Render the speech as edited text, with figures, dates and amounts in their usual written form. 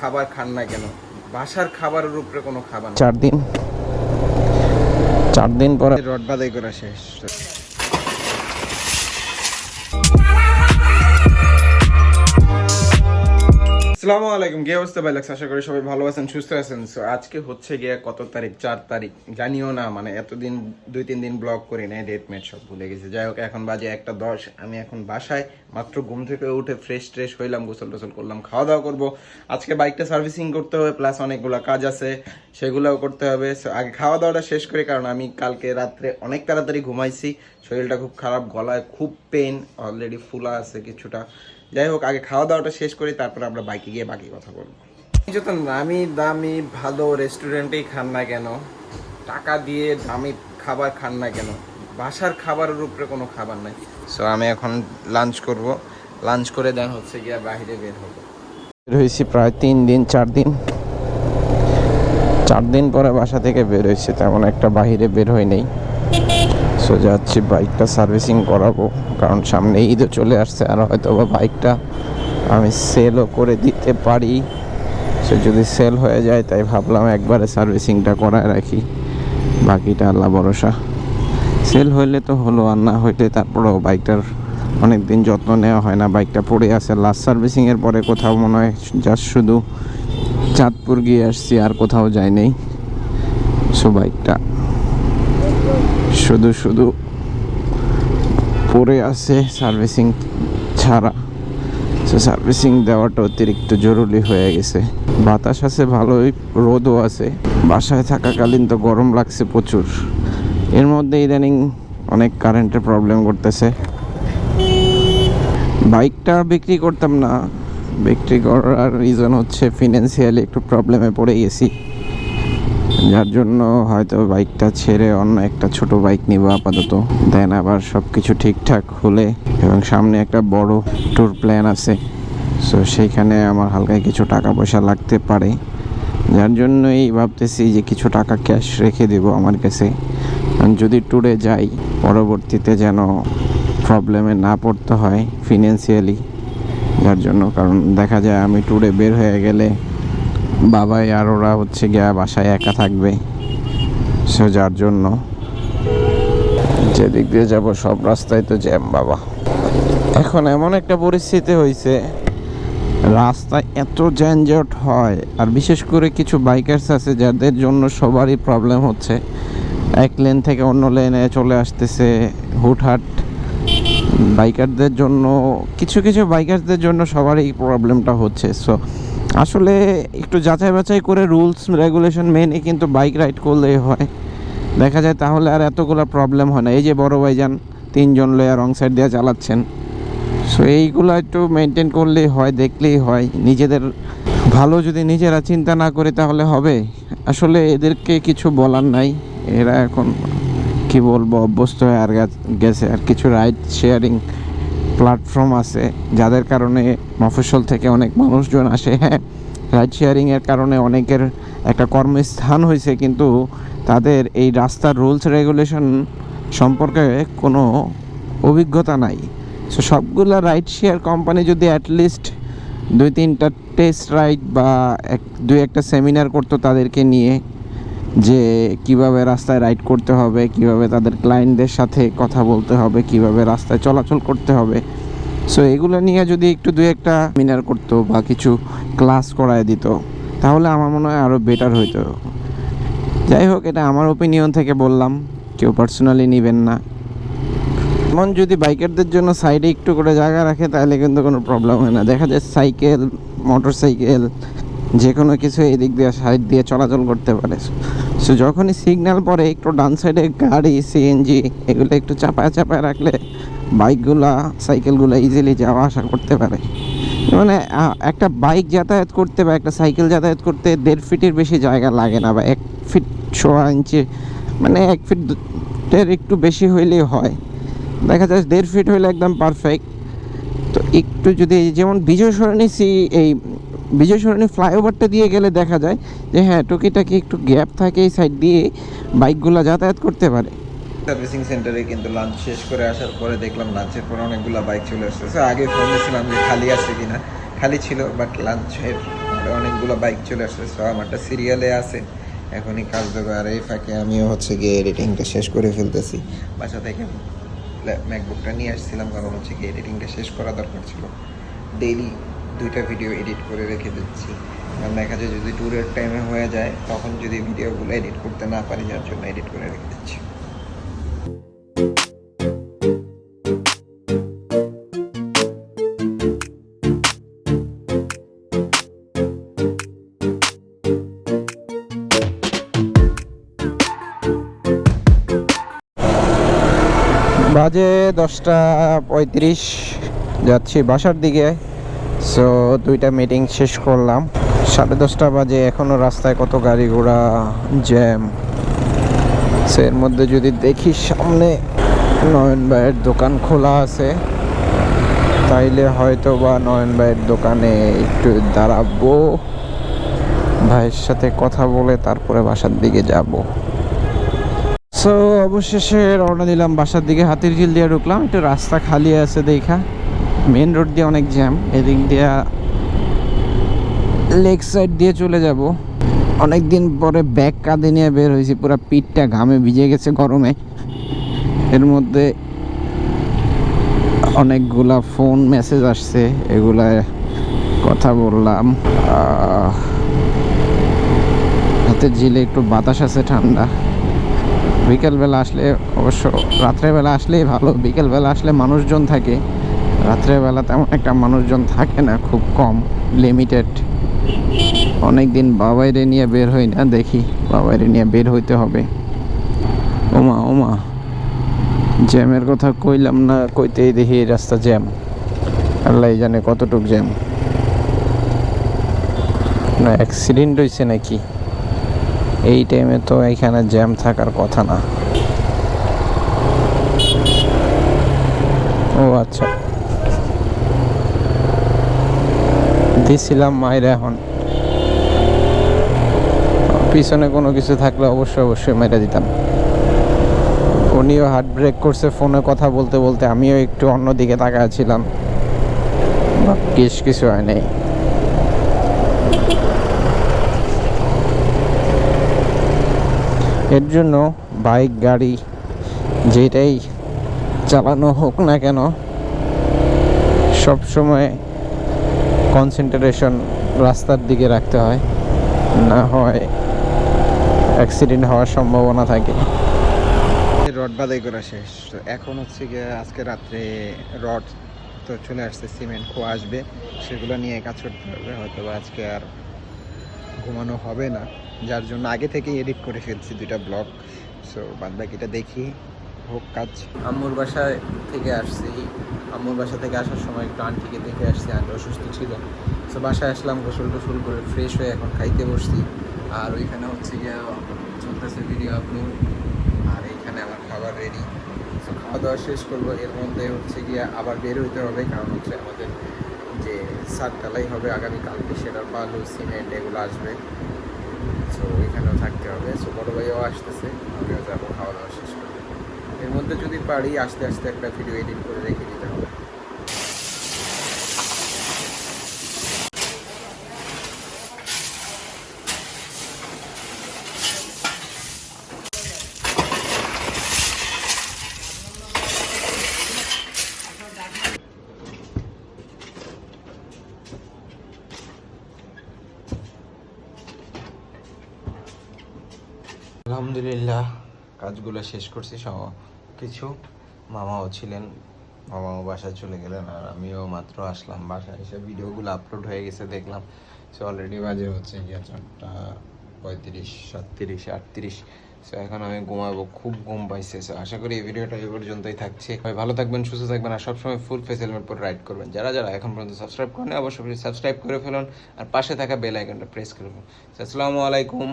খাবার খান না কেন? বাসার খাবারের উপরে কোনো খাবার না। 4 দিন পরে রড বাদাই করা শেষ। আসসালামু আলাইকুম, কি অবস্থা ভাই? আশা করি সবাই ভালো আছেন, সুস্থ আছেন। সো আজকে হচ্ছে গিয়ে কত তারিখ? 4 তারিখ। জানিও না, মানে এতদিন 2-3 দিন ব্লগ করি না, ডেট মেট সব ভুলে গেছি। যাই হোক, এখন বাজে 1:10। আমি এখন বাসায় মাত্র ঘুম থেকে উঠে ফ্রেশ ট্রেশ হইলাম, গোসল টোসল করলাম, খাওয়া দাওয়া করবো। আজকে বাইকটা সার্ভিসিং করতে হবে, প্লাস অনেকগুলো কাজ আছে, সেগুলোও করতে হবে। সো আগে খাওয়া দাওয়াটা শেষ করি, কারণ আমি কালকে রাত্রে অনেক তাড়াতাড়ি ঘুমাইছি, শরীরটা খুব খারাপ, গলায় খুব পেন, অলরেডি ফুলা আছে কিছুটা। যাই হোক, আগে খাওয়া দাওয়াটা শেষ করি, তারপর আমরা বাইকে গিয়ে বাকি কথা বলবো। যত নামি দামি ভালো রেস্টুরেন্টেই খান না কেন, টাকা দিয়ে দামি খাবার খান না কেন, বাসার খাবারের উপরে কোনো খাবার নাই। সো আমি এখন লাঞ্চ করব, লাঞ্চ করে দেন হচ্ছে গিয়ে বাইরে বের হবো। বের হয়েছি প্রায় 4 দিন পরে বাসা থেকে বের হয়েছে, তেমন একটা বাইরে বের হই নেই। সো যাচ্ছি বাইকটা সার্ভিসিং করাবো, কারণ সামনে ঈদও চলে আসছে, আর হয়তো বা বাইকটা আমি সেলও করে দিতে পারি। সে যদি সেল হয়ে যায়, তাই ভাবলাম একবারে সার্ভিসিংটা করায় রাখি, বাকিটা আল্লাহ ভরসা। সেল হইলে তো হলো, আর না হইলে তারপরেও বাইকটার অনেক দিন যত্ন নেওয়া হয় না, বাইকটা পড়ে আছে। লাস্ট সার্ভিসিংয়ের পরে কোথাও মনে হয় জাস্ট শুধু চাঁদপুর গিয়ে আসছি, আর কোথাও যাই নেই। সো বাইকটা শুধু পড়ে আছে সার্ভিসিং ছাড়া। সো সার্ভিসিং দেওয়াটা অতিরিক্ত জরুরি হয়ে গেছে। বাতাস আছে ভালোই, রোদও আছে। বাসায় থাকাকালীন তো গরম লাগছে প্রচুর, এর মধ্যে ইদানিং অনেক কারেন্টের প্রবলেম করতেছে। বাইকটা বিক্রি করতাম না, বিক্রি করার রিজন হচ্ছে ফিনান্সিয়ালি একটু প্রবলেমে পড়ে গেছি, যার জন্য হয়তো বাইকটা ছেড়ে অন্য একটা ছোট বাইক নিব আপাতত। দেন আবার সব কিছু ঠিকঠাক হলে, এবং সামনে একটা বড় ট্যুর প্ল্যান আছে, সো সেইখানে আমার হালকা কিছু টাকা পয়সা লাগতে পারে, যার জন্যই ভাবতেছি যে কিছু টাকা ক্যাশ রেখে দেব আমার কাছে, কারণ যদি ট্যুরে যাই পরবর্তীতে যেন প্রবলেমে না পড়তে হয় ফিনান্সিয়ালি। যার জন্য, কারণ দেখা যায় আমি ট্যুরে বের হয়ে গেলে বাবাই আর ওরা হচ্ছে গিয়া বাসায় একা থাকবে। সো যার জন্য যেদিক দিয়ে যাব সব রাস্তায় তো জ্যাম বাবা। এখন এমন একটা পরিস্থিতি হয়েছে, রাস্তায় এত যানজট হয়, আর বিশেষ করে কিছু বাইকার্স আছে যাদের জন্য সবারই প্রবলেম হচ্ছে, এক লেন থেকে অন্য লেনে চলে আসতেছে হুটহাট। বাইকারদের জন্য, কিছু বাইকারদের জন্য সবারই এই প্রবলেমটা হচ্ছে। সো আসলে একটু যাচাই বাছাই করে রুলস রেগুলেশন মেনে কিন্তু বাইক রাইড করলেই হয়, দেখা যায় তাহলে আর এতগুলো প্রবলেম হয় না। এই যে বড় ভাইজান 3 জন লয়ে রং সাইড দিয়ে চালাচ্ছেন, সো এইগুলো একটু মেনটেন করলেই হয়, দেখলেই হয়। নিজেদের ভালো যদি নিজেরা চিন্তা না করি তাহলে হবে? আসলে এদেরকে কিছু বলার নাই, এরা এখন কি বলবো, অভ্যস্ত হয়ে আর গেছে। আর কিছু রাইড শেয়ারিং প্ল্যাটফর্ম আছে যাদের কারণে মফস্বল থেকে অনেক মানুষজন আসে। হ্যাঁ, রাইড শেয়ারিংয়ের কারণে অনেকের একটা কর্মস্থান হয়েছে, কিন্তু তাদের এই রাস্তার রুলস রেগুলেশন সম্পর্কে কোনো অভিজ্ঞতা নাই। সো সবগুলো রাইড শেয়ার কোম্পানি যদি অ্যাটলিস্ট 2-3টা টেস্ট রাইড বা 2-1টা সেমিনার করতো তাদেরকে নিয়ে, যে কিভাবে রাস্তায় রাইড করতে হবে, কিভাবে তাদের ক্লায়েন্টদের সাথে কথা বলতে হবে, কিভাবে রাস্তায় চলাচল করতে হবে, সো এগুলো নিয়ে যদি একটু 2-1টা সেমিনার করতো বা কিছু ক্লাস করায় দিত, তাহলে আমার মনে হয় আরও বেটার হইতো। যাই হোক, এটা আমার ওপিনিয়ন থেকে বললাম, কেউ পার্সোনালি নেবেন না। এমন যদি বাইকারদের জন্য সাইডে একটু করে জায়গা রাখে তাহলে কিন্তু কোনো প্রবলেম হয় না। দেখা যায় সাইকেল, মোটর সাইকেল, যে কোনো কিছু এদিক দিয়ে সাইড দিয়ে চলাচল করতে পারে। সো যখনই সিগন্যাল পরে একটু ডান সাইডে গাড়ি, সিএনজি এগুলো একটু চাপায় রাখলে বাইকগুলা, সাইকেলগুলো ইজিলি যাওয়া আসা করতে পারে। মানে একটা বাইক যাতায়াত করতে বা একটা সাইকেল যাতায়াত করতে 1.5 ফিটের বেশি জায়গা লাগে না, বা 1 ফিট 6 ইঞ্চি, মানে 1 ফিটের একটু বেশি হইলেই হয়। দেখা যায় 1.5 ফিট হইলে একদম পারফেক্ট। তো একটু যদি যেমন বিজয় সরণি ফ্লাইওভারটা দিয়ে গেলে দেখা যায় যে হ্যাঁ, টুকিটাকি একটু গ্যাপ থাকে, এই সাইড দিয়ে বাইকগুলো যাতায়াত করতে পারে। সার্ভিসিং সেন্টারে কিন্তু লাঞ্চ শেষ করে আসার পরে দেখলাম লাঞ্চের পরে অনেকগুলো বাইক চলে আসতেছে। আগে ফোন দিয়েছিলাম যে খালি আছে কিনা, খালি ছিল, বাট লাঞ্চের মোটামুটি অনেকগুলো বাইক চলে আসছে, সো আমারটা সিরিয়ালে আছে, এখনই কাজ দেবো। আর এই ফাঁকে আমিও হচ্ছে গিয়ে এডিটিংটা শেষ করে ফেলতেছি। বাসা থেকে ম্যাকবুকটা নিয়ে আসছিলাম, কারণ হচ্ছে গিয়ে এডিটিংটা শেষ করা দরকার ছিল। ডেইলি 2টা ভিডিও এডিট করে রেখে দিচ্ছি, কারণ দেখা যায় যদি ট্যুরের টাইমে হয়ে যায় তখন যদি ভিডিওগুলো এডিট করতে না পারি, যার জন্য এডিট করে রেখে দিচ্ছি। বাজে 10:35, যাচ্ছি বাসার দিকে। সো 2টা মিটিং শেষ করলাম, 10:30 বাজে, এখনও রাস্তায় কত গাড়ি ঘোড়া, জ্যাম। সো এর মধ্যে যদি দেখি সামনে নয়ন ভাইয়ের দোকান খোলা আছে, তাইলে হয়তো বা নয়ন ভাইয়ের দোকানে একটু দাঁড়াবো, ভাইয়ের সাথে কথা বলে তারপরে বাসার দিকে যাব। সো অবশেষে রওনা দিলাম বাসার দিকে। হাতির ঝিল দিয়ে ঢুকলাম, একটু রাস্তা খালি আছে দেখা, মেন রোড দিয়ে অনেক জ্যাম, এদিক দিয়ে লেক সাইড দিয়ে চলে যাব। অনেক দিন পরে ব্যাগ কাঁধে নিয়ে বের হয়েছি, পুরো পিঠটা ঘামে ভিজে গেছে গরমে। এর মধ্যে অনেকগুলা ফোন মেসেজ আসছে, এগুলা কথা বললাম। হাতের ঝিলে একটু বাতাস আছে, ঠান্ডা। বিকেলবেলা আসলে, অবশ্য রাত্রেবেলা আসলেই ভালো, বিকেলবেলা আসলে মানুষজন থাকে, রাত্রেবেলা তেমন একটা মানুষজন থাকে না, খুব কম, লিমিটেড। অনেক দিন বাবাইরে নিয়ে বের হই না, দেখি বাবাইরে নিয়ে বের হইতে হবে। ওমা ওমা, জ্যামের কথা কইলাম না, কইতেই দেখি এই রাস্তা জ্যাম, আল্লাহ জানে কতটুক জ্যাম। না অ্যাক্সিডেন্ট হয়েছে নাকি? এই টাইমে তো এখানে জ্যাম থাকার কথা না। ও আচ্ছা, দিছিলাম মাইরা, এখন পিছনে কোনো কিছু থাকলে অবশ্যই মাইরা দিতাম। উনিও হার্ট ব্রেক করছে ফোনে কথা বলতে বলতে, আমিও একটু অন্যদিকে তাকাচ্ছিলাম, কিছু হয় নাই। এর জন্য বাইক গাড়ি যেটাই চালানো হোক না কেন, সব সময় কনসেন্ট্রেশন রাস্তার দিকে রাখতে হয়, না হয় অ্যাক্সিডেন্ট হওয়ার সম্ভাবনা থাকে। রড বাদাই করা শেষ, তো এখন হচ্ছে গিয়ে আজকে রাত্রে রড তো চলে আসছে, সিমেন্ট খোয়া আসবে, সেগুলো নিয়ে কাজ করতে হবে। হয়তো আজকে আর ঘুমানো হবে না, যার জন্য আগে থেকেই এডিট করে ফেলছি 2টা ব্লগ। সো বাদ বাকিটা দেখি হোক কাজ। আম্মুর বাসায় থেকে আসছি, আম্মুর বাসা থেকে আসার সময় একটু আন্টিকে দেখে আসছি, আন্টি অসুস্থ ছিল। সো বাসায় আসলাম, গোসল টোসল করে ফ্রেশ হয়ে এখন খাইতে বসছি। আর ওইখানে হচ্ছে গিয়ে চলতেছে ভিডিও আপলোড, আর এইখানে আমার খাবার রেডি। সো খাওয়া দাওয়া শেষ করবো, এর মধ্যে হচ্ছে গিয়ে আবার বের হইতে হবে, কারণ হচ্ছে আমাদের যে সাত ঢালাই হবে আগামীকালকে, সেটার বালু সিমেন্ট এগুলো আসবে। সো এখানেও থাকতে হবে। সো বড় ভাইও আসতেছে, আমিও যাবো খাওয়া দাওয়া শেষ করবো। এর মধ্যে যদি পারি আস্তে আস্তে একটা ভিডিও এডিট করে রেখে দিতে হবে। আলহামদুলিল্লাহ কাজগুলো শেষ করছি সব কিছু। মামাও ছিলেন, মামাও বাসায় চলে গেলেন, আর আমিও মাত্র আসলাম বাসায় এসে ভিডিওগুলো আপলোড হয়ে গেছে দেখলাম। সো অলরেডি বাজে হচ্ছে গিয়ে 4:35, 37, 38। সো এখন আমি ঘুমাবো, খুব ঘুম পাইছে। সো আশা করি এই ভিডিওটা এই পর্যন্তই থাকছে। সবাই ভালো থাকবেন, সুস্থ থাকবেন, আর সবসময় ফুল ফেস হেলমেট পরে রাইড করবেন। যারা যারা এখন পর্যন্ত সাবস্ক্রাইব করেন অবশ্যই সাবস্ক্রাইব করে ফেলুন, আর পাশে থাকা বেল আইকনটা প্রেস করবেন। আসসালামু আলাইকুম।